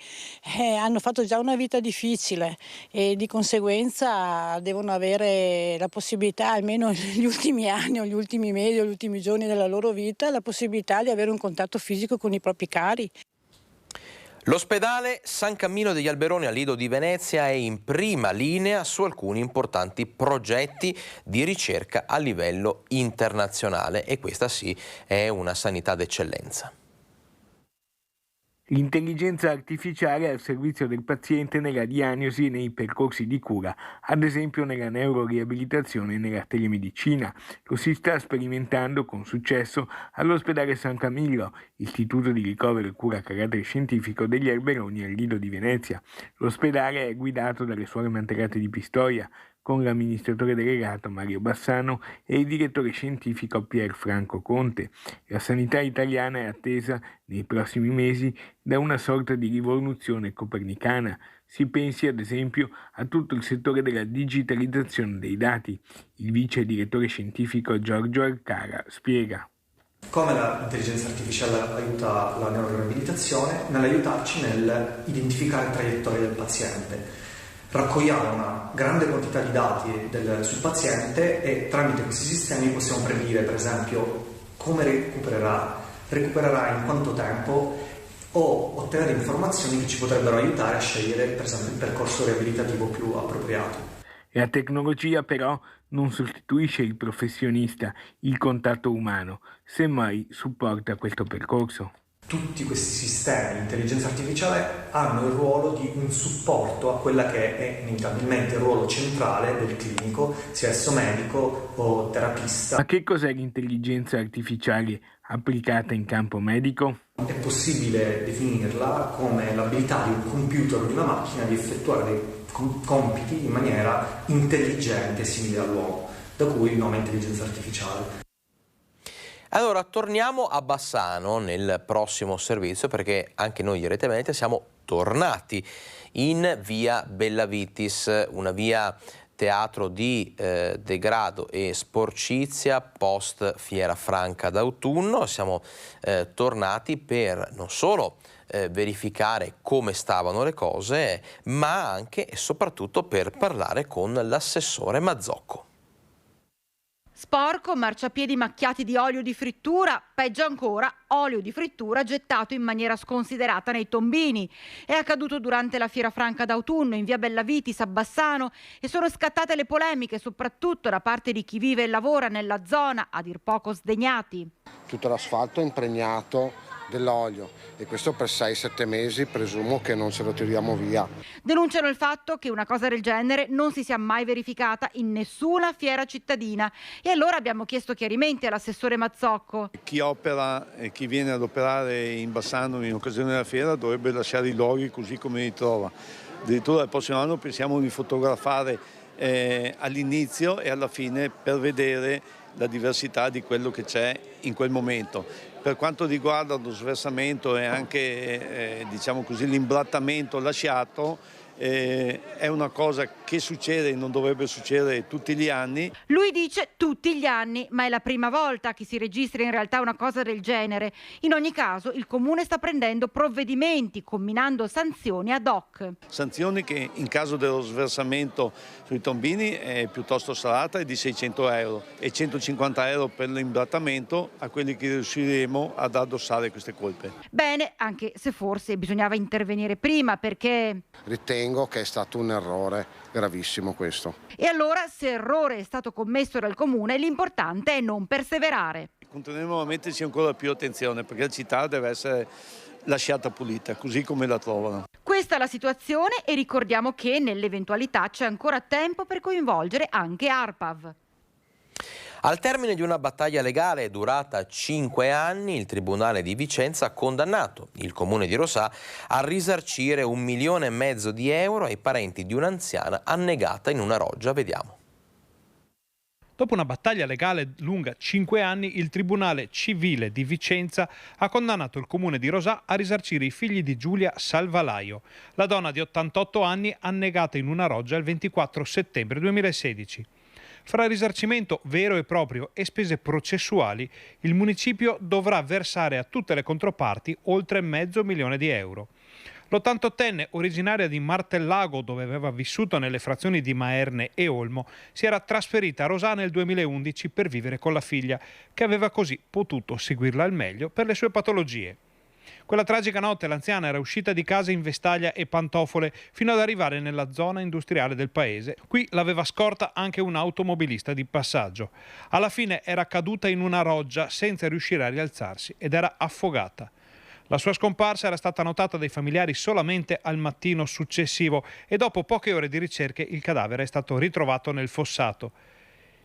hanno fatto già una vita difficile e di conseguenza devono avere la possibilità, almeno negli ultimi anni o gli ultimi mesi o gli ultimi giorni della loro vita, la possibilità di avere un contatto fisico con i propri cari. L'ospedale San Cammino degli Alberoni a Lido di Venezia è in prima linea su alcuni importanti progetti di ricerca a livello internazionale e questa sì è una sanità d'eccellenza. L'intelligenza artificiale al servizio del paziente nella diagnosi e nei percorsi di cura, ad esempio nella neuroriabilitazione e nella telemedicina. Lo si sta sperimentando con successo all'ospedale San Camillo, istituto di ricovero e cura a carattere scientifico degli Alberoni al Lido di Venezia. L'ospedale è guidato dalle suore Mantegate di Pistoia, con l'amministratore delegato Mario Bassano e il direttore scientifico Pier Franco Conte. La sanità italiana è attesa nei prossimi mesi da una sorta di rivoluzione copernicana. Si pensi ad esempio a tutto il settore della digitalizzazione dei dati. Il vice direttore scientifico Giorgio Arcara spiega. Come l'intelligenza artificiale aiuta la neuroriabilitazione? Nell'aiutarci nell'identificare traiettorie del paziente. Raccogliamo una grande quantità di dati sul paziente e tramite questi sistemi possiamo predire, per esempio, come recupererà in quanto tempo o ottenere informazioni che ci potrebbero aiutare a scegliere, per esempio, il percorso riabilitativo più appropriato. La tecnologia però non sostituisce il professionista, il contatto umano, semmai supporta questo percorso. Tutti questi sistemi di intelligenza artificiale hanno il ruolo di un supporto a quella che è inevitabilmente il ruolo centrale del clinico, sia esso medico o terapista. Ma che cos'è l'intelligenza artificiale applicata in campo medico? È possibile definirla come l'abilità di un computer o di una macchina di effettuare dei compiti in maniera intelligente, simile all'uomo, da cui il nome intelligenza artificiale. Allora, torniamo a Bassano nel prossimo servizio, perché anche noi di Rete Veneta siamo tornati in via Bellavitis, una via teatro di degrado e sporcizia post Fiera Franca d'autunno. Siamo tornati per non solo verificare come stavano le cose, ma anche e soprattutto per parlare con l'assessore Mazzocco. Sporco, marciapiedi macchiati di olio di frittura, peggio ancora, olio di frittura gettato in maniera sconsiderata nei tombini. È accaduto durante la Fiera Franca d'autunno in via Bellavitis a Bassano e sono scattate le polemiche, soprattutto da parte di chi vive e lavora nella zona, a dir poco sdegnati. Tutto l'asfalto è impregnato dell'olio e questo per 6-7 mesi presumo che non ce lo tiriamo via. Denunciano il fatto che una cosa del genere non si sia mai verificata in nessuna fiera cittadina e allora abbiamo chiesto chiarimenti all'assessore Mazzocco. Chi opera e chi viene ad operare in Bassano in occasione della fiera dovrebbe lasciare i loghi così come li trova. Addirittura il prossimo anno pensiamo di fotografare all'inizio e alla fine per vedere la diversità di quello che c'è in quel momento. Per quanto riguarda lo sversamento e anche diciamo così, l'imbrattamento lasciato, è una cosa che succede e non dovrebbe succedere tutti gli anni. Lui dice tutti gli anni, ma è la prima volta che si registra in realtà una cosa del genere. In ogni caso il Comune sta prendendo provvedimenti, comminando sanzioni ad hoc. Sanzioni che in caso dello sversamento sui tombini è piuttosto salata, è di 600 euro e 150 euro per l'imbrattamento a quelli che riusciremo ad addossare queste colpe. Bene, anche se forse bisognava intervenire prima perché... Ritengo che è stato un errore gravissimo questo. E allora, se errore è stato commesso dal Comune, l'importante è non perseverare. Continueremo a metterci ancora più attenzione perché la città deve essere lasciata pulita, così come la trovano. Questa è la situazione e ricordiamo che nell'eventualità c'è ancora tempo per coinvolgere anche ARPAV. Al termine di una battaglia legale durata 5 anni, il Tribunale di Vicenza ha condannato il Comune di Rosà a risarcire 1,5 milioni di euro ai parenti di un'anziana annegata in una roggia. Vediamo. Dopo una battaglia legale lunga 5 anni, il Tribunale Civile di Vicenza ha condannato il Comune di Rosà a risarcire i figli di Giulia Salvalaio, la donna di 88 anni annegata in una roggia il 24 settembre 2016. Fra risarcimento vero e proprio e spese processuali, il municipio dovrà versare a tutte le controparti oltre $500.000 di euro. L'88enne, originaria di Martellago, dove aveva vissuto nelle frazioni di Maerne e Olmo, si era trasferita a Rosà nel 2011 per vivere con la figlia, che aveva così potuto seguirla al meglio per le sue patologie. Quella tragica notte l'anziana era uscita di casa in vestaglia e pantofole fino ad arrivare nella zona industriale del paese. Qui l'aveva scorta anche un automobilista di passaggio. Alla fine era caduta in una roggia senza riuscire a rialzarsi ed era affogata. La sua scomparsa era stata notata dai familiari solamente al mattino successivo e dopo poche ore di ricerche il cadavere è stato ritrovato nel fossato.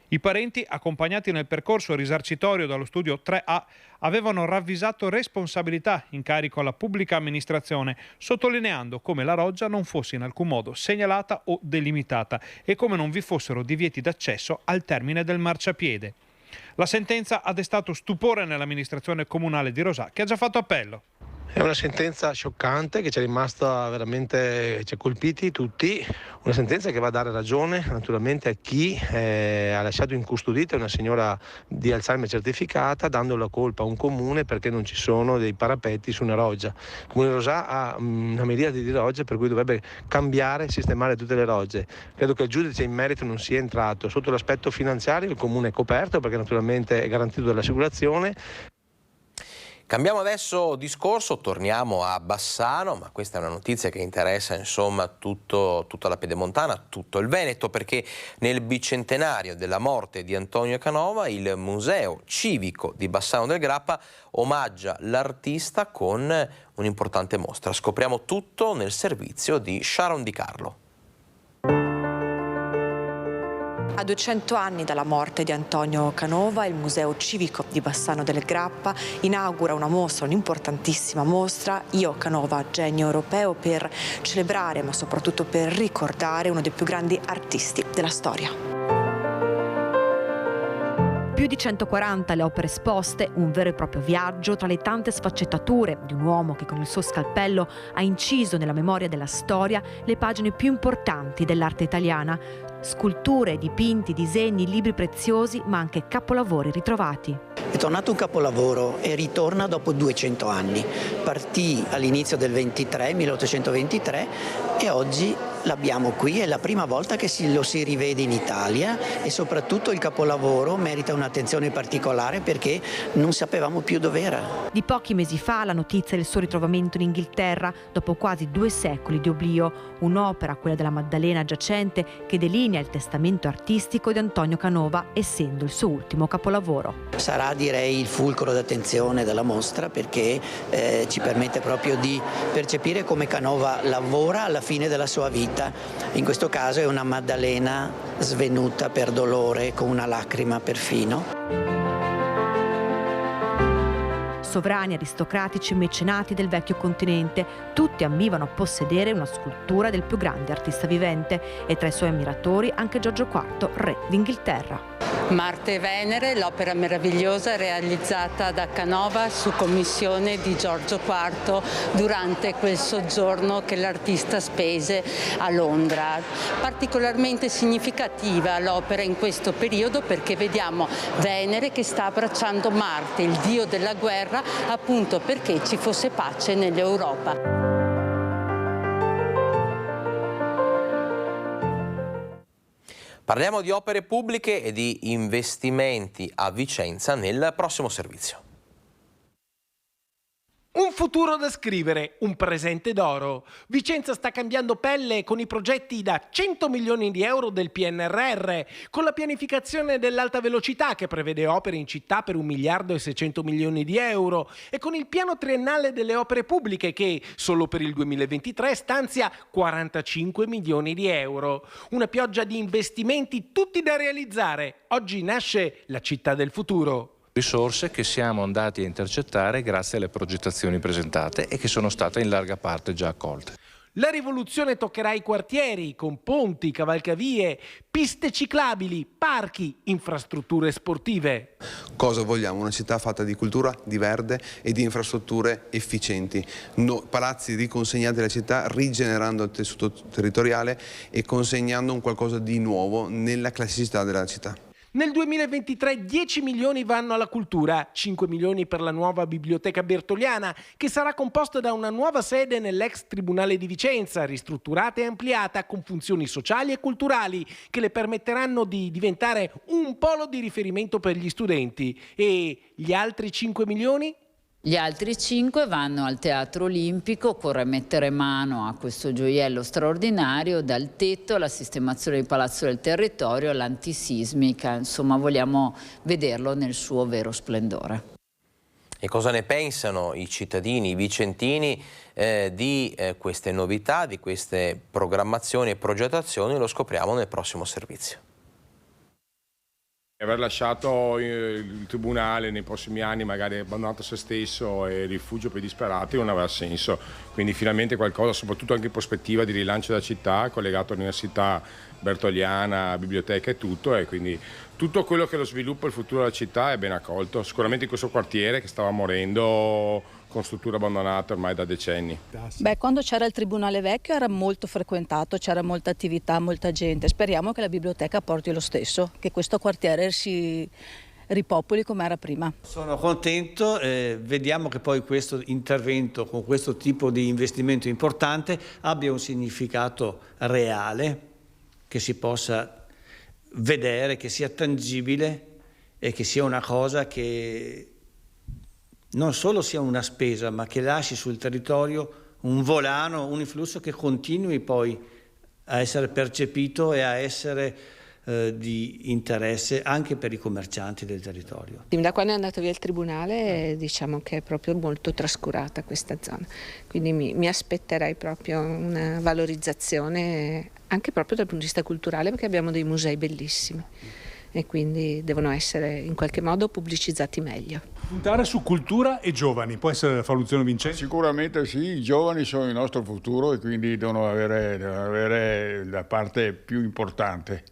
I parenti, accompagnati nel percorso risarcitorio dallo studio 3A, avevano ravvisato responsabilità in carico alla pubblica amministrazione, sottolineando come la roggia non fosse in alcun modo segnalata o delimitata e come non vi fossero divieti d'accesso al termine del marciapiede. La sentenza ha destato stupore nell'amministrazione comunale di Rosà, che ha già fatto appello. È una sentenza scioccante che ci è rimasta veramente, ci ha colpiti tutti, una sentenza che va a dare ragione naturalmente a chi ha lasciato incustodita una signora di Alzheimer certificata, dando la colpa a un comune perché non ci sono dei parapetti su una roggia. Il Comune di Rosà ha una miriade di rogge per cui dovrebbe cambiare e sistemare tutte le rogge. Credo che il giudice in merito non sia entrato. Sotto l'aspetto finanziario il comune è coperto perché naturalmente è garantito dall'assicurazione. Cambiamo adesso discorso, torniamo a Bassano, ma questa è una notizia che interessa insomma tutta la Pedemontana, tutto il Veneto, perché nel bicentenario della morte di Antonio Canova il Museo Civico di Bassano del Grappa omaggia l'artista con un'importante mostra. Scopriamo tutto nel servizio di Sharon Di Carlo. A 200 anni dalla morte di Antonio Canova, il Museo Civico di Bassano del Grappa inaugura una mostra, un'importantissima mostra, Io Canova, genio europeo, per celebrare ma soprattutto per ricordare uno dei più grandi artisti della storia. Più di 140 le opere esposte, un vero e proprio viaggio tra le tante sfaccettature di un uomo che con il suo scalpello ha inciso nella memoria della storia le pagine più importanti dell'arte italiana. Sculture, dipinti, disegni, libri preziosi, ma anche capolavori ritrovati. È tornato un capolavoro e ritorna dopo 200 anni. Partì all'inizio del 1823, e oggi l'abbiamo qui, è la prima volta che lo si rivede in Italia, e soprattutto il capolavoro merita un'attenzione particolare perché non sapevamo più dove era. Di pochi mesi fa la notizia del suo ritrovamento in Inghilterra dopo quasi 2 secoli di oblio, un'opera, quella della Maddalena giacente, che delinea il testamento artistico di Antonio Canova, essendo il suo ultimo capolavoro. Sarà, direi, il fulcro d'attenzione della mostra perché ci permette proprio di percepire come Canova lavora alla fine della sua vita. In questo caso è una Maddalena svenuta per dolore, con una lacrima perfino. Sovrani, aristocratici e mecenati del vecchio continente, tutti ambivano a possedere una scultura del più grande artista vivente, e tra i suoi ammiratori anche Giorgio IV, re d'Inghilterra. Marte e Venere, l'opera meravigliosa realizzata da Canova su commissione di Giorgio IV durante quel soggiorno che l'artista spese a Londra. Particolarmente significativa l'opera in questo periodo perché vediamo Venere che sta abbracciando Marte, il dio della guerra, appunto perché ci fosse pace nell'Europa. Parliamo di opere pubbliche e di investimenti a Vicenza nel prossimo servizio. Un futuro da scrivere, un presente d'oro. Vicenza sta cambiando pelle con i progetti da 100 milioni di euro del PNRR, con la pianificazione dell'alta velocità che prevede opere in città per 1 miliardo e 600 milioni di euro, e con il piano triennale delle opere pubbliche che, solo per il 2023, stanzia 45 milioni di euro. Una pioggia di investimenti tutti da realizzare. Oggi nasce la città del futuro. Risorse che siamo andati a intercettare grazie alle progettazioni presentate e che sono state in larga parte già accolte. La rivoluzione toccherà i quartieri con ponti, cavalcavie, piste ciclabili, parchi, infrastrutture sportive. Cosa vogliamo? Una città fatta di cultura, di verde e di infrastrutture efficienti. Palazzi riconsegnati alla città, rigenerando il tessuto territoriale e consegnando un qualcosa di nuovo nella classicità della città. Nel 2023 10 milioni vanno alla cultura, 5 milioni per la nuova biblioteca bertoliana, che sarà composta da una nuova sede nell'ex Tribunale di Vicenza, ristrutturata e ampliata con funzioni sociali e culturali che le permetteranno di diventare un polo di riferimento per gli studenti. E gli altri 5 milioni? Gli altri 5 vanno al Teatro Olimpico. Occorre mettere mano a questo gioiello straordinario, dal tetto alla sistemazione del Palazzo del Territorio all'antisismica. Insomma, vogliamo vederlo nel suo vero splendore. E cosa ne pensano i cittadini, i vicentini di queste novità, di queste programmazioni e progettazioni? Lo scopriamo nel prossimo servizio. Aver lasciato il tribunale nei prossimi anni, magari abbandonato se stesso e rifugio per i disperati, non aveva senso. Quindi finalmente qualcosa, soprattutto anche in prospettiva di rilancio della città, collegato all'università bertoliana, biblioteca e tutto, e quindi tutto quello che è lo sviluppo e il futuro della città è ben accolto. Sicuramente in questo quartiere che stava morendo con strutture abbandonate ormai da decenni. Quando c'era il Tribunale Vecchio era molto frequentato, c'era molta attività, molta gente. Speriamo che la biblioteca porti lo stesso, che questo quartiere si ripopoli come era prima. Sono contento, vediamo che poi questo intervento con questo tipo di investimento importante abbia un significato reale, che si possa vedere, che sia tangibile e che sia una cosa che non solo sia una spesa, ma che lasci sul territorio un volano, un influsso che continui poi a essere percepito e a essere di interesse anche per i commercianti del territorio. Da quando è andato via il tribunale diciamo che è proprio molto trascurata questa zona, quindi mi aspetterei proprio una valorizzazione anche proprio dal punto di vista culturale, perché abbiamo dei musei bellissimi e quindi devono essere in qualche modo pubblicizzati meglio. Puntare su cultura e giovani può essere la soluzione vincente? Sicuramente sì, i giovani sono il nostro futuro e quindi devono avere la parte più importante.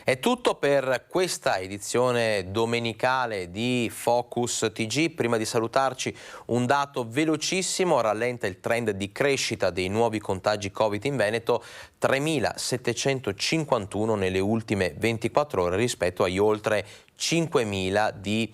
È tutto per questa edizione domenicale di Focus TG. Prima di salutarci, un dato velocissimo: rallenta il trend di crescita dei nuovi contagi Covid in Veneto, 3.751 nelle ultime 24 ore rispetto agli oltre 5.000 di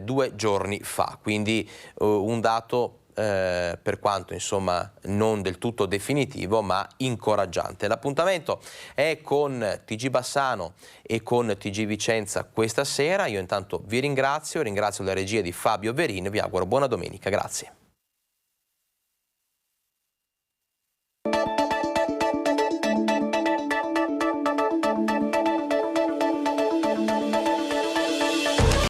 2 giorni fa. Quindi un dato per quanto insomma non del tutto definitivo, ma incoraggiante. L'appuntamento è con TG Bassano e con TG Vicenza questa sera. Io intanto vi ringrazio la regia di Fabio Verin, vi auguro buona domenica, grazie.